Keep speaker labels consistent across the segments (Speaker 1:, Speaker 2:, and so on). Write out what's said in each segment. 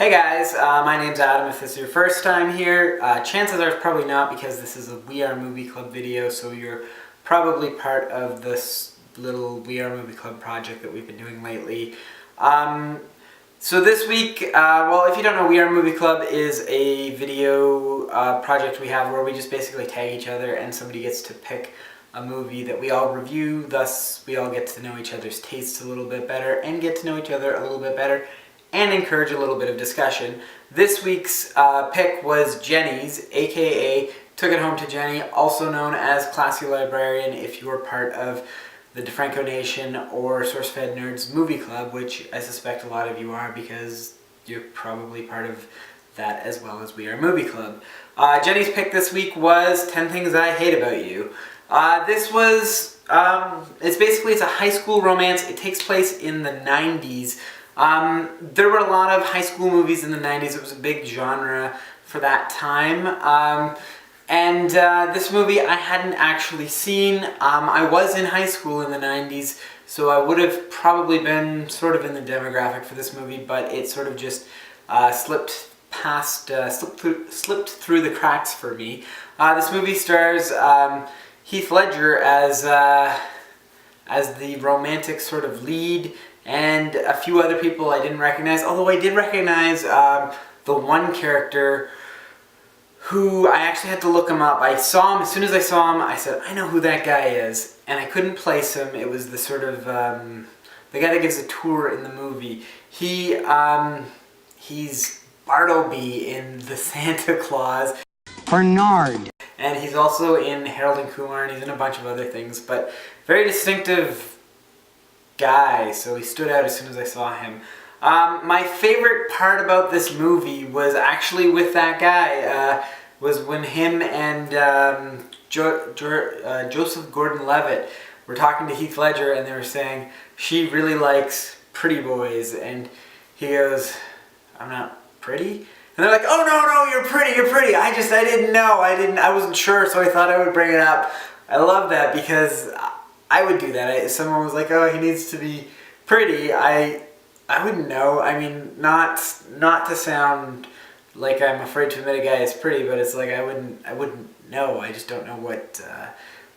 Speaker 1: Hey guys, my name's Adam. If this is your first time here, chances are it's probably not because this is a We Are Movie Club video, so you're probably part of this little We Are Movie Club project that we've been doing lately. So this week, well, if you don't know, We Are Movie Club is a video project we have where we just basically tag each other and somebody gets to pick a movie that we all review, thus we all get to know each other's tastes a little bit better and get to know each other a little bit better and encourage a little bit of discussion. This week's pick was Jenny's, aka Took It Home to Jenny, also known as Classy Librarian if you're part of the DeFranco Nation or SourceFed Nerds Movie Club, which I suspect a lot of you are because you're probably part of that as well as We Are Movie Club. Jenny's pick this week was 10 Things I Hate About You. This was, it's a high school romance. It takes place in the 90s. There were a lot of high school movies in the 90s. It was a big genre for that time. This movie I hadn't actually seen. I was in high school in the 90s, so I would have probably been sort of in the demographic for this movie, but it sort of just slipped through the cracks for me. This movie stars Heath Ledger as the romantic sort of lead, and a few other people I didn't recognize, although I did recognize the one character who I actually had to look him up. I saw him, as soon as I saw him, I said, I know who that guy is, and I couldn't place him. It was the sort of, the guy that gives a tour in the movie. He's Bartleby in The Santa Claus.
Speaker 2: Bernard.
Speaker 1: And he's also in Harold and Kumar, and he's in a bunch of other things, but very distinctive guy, so he stood out as soon as I saw him. My favorite part about this movie was actually with that guy, was when him and Joseph Gordon-Levitt were talking to Heath Ledger, and they were saying, she really likes pretty boys, and he goes, I'm not pretty? And they're like, oh no, you're pretty, I didn't know, I wasn't sure, so I thought I would bring it up. I love that because I would do that. If someone was like, oh, he needs to be pretty, I wouldn't know. I mean, not to sound like I'm afraid to admit a guy is pretty, but it's like I wouldn't know. I just don't know what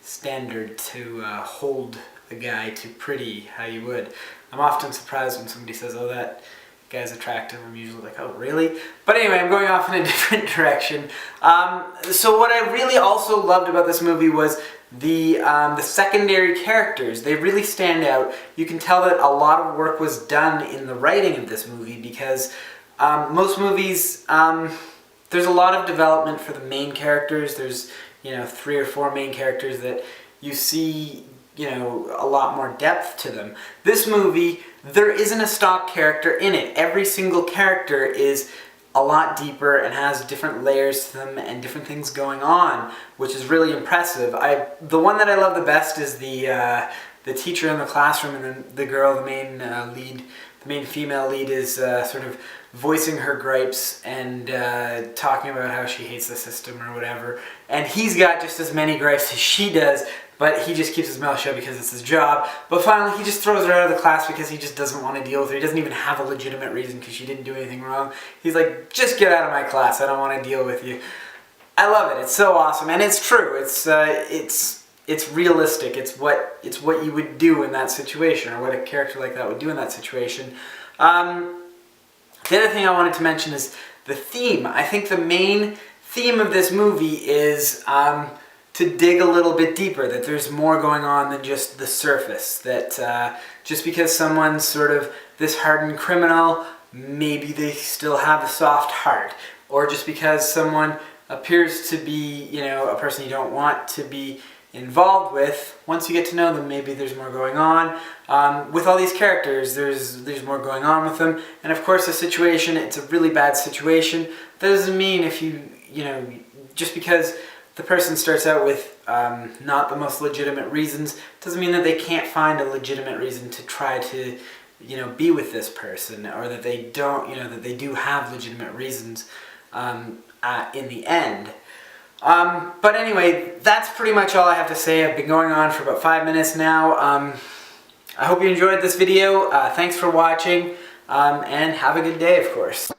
Speaker 1: standard to hold a guy to pretty, how you would. I'm often surprised when somebody says, oh, that guy's attractive. I'm usually like, oh, really? But anyway, I'm going off in a different direction. So what I really also loved about this movie was the secondary characters. They really stand out. You can tell that a lot of work was done in the writing of this movie because most movies, there's a lot of development for the main characters. There's, 3 or 4 main characters that you see, a lot more depth to them. This movie, there isn't a stock character in it. Every single character is a lot deeper and has different layers to them and different things going on, which is really impressive. The one that I love the best is the teacher in the classroom, and then the girl, the main lead, the main female lead is sort of voicing her gripes and talking about how she hates the system or whatever. And he's got just as many gripes as she does, but he just keeps his mouth shut because it's his job. But finally, he just throws her out of the class because he just doesn't want to deal with her. He doesn't even have a legitimate reason because she didn't do anything wrong. He's like, just get out of my class. I don't want to deal with you. I love it. It's so awesome, and it's true. It's realistic. It's what you would do in that situation, or what a character like that would do in that situation. The other thing I wanted to mention is the theme. I think the main theme of this movie is to dig a little bit deeper, that there's more going on than just the surface, that just because someone's sort of this hardened criminal, maybe they still have a soft heart, or just because someone appears to be, a person you don't want to be involved with, once you get to know them, maybe there's more going on. With all these characters, there's more going on with them, and of course the situation, it's a really bad situation. That doesn't mean if just because the person starts out with not the most legitimate reasons, doesn't mean that they can't find a legitimate reason to try to, be with this person, or that they don't, that they do have legitimate reasons in the end. But anyway, that's pretty much all I have to say. I've been going on for about 5 minutes now. I hope you enjoyed this video. Thanks for watching, and have a good day, of course.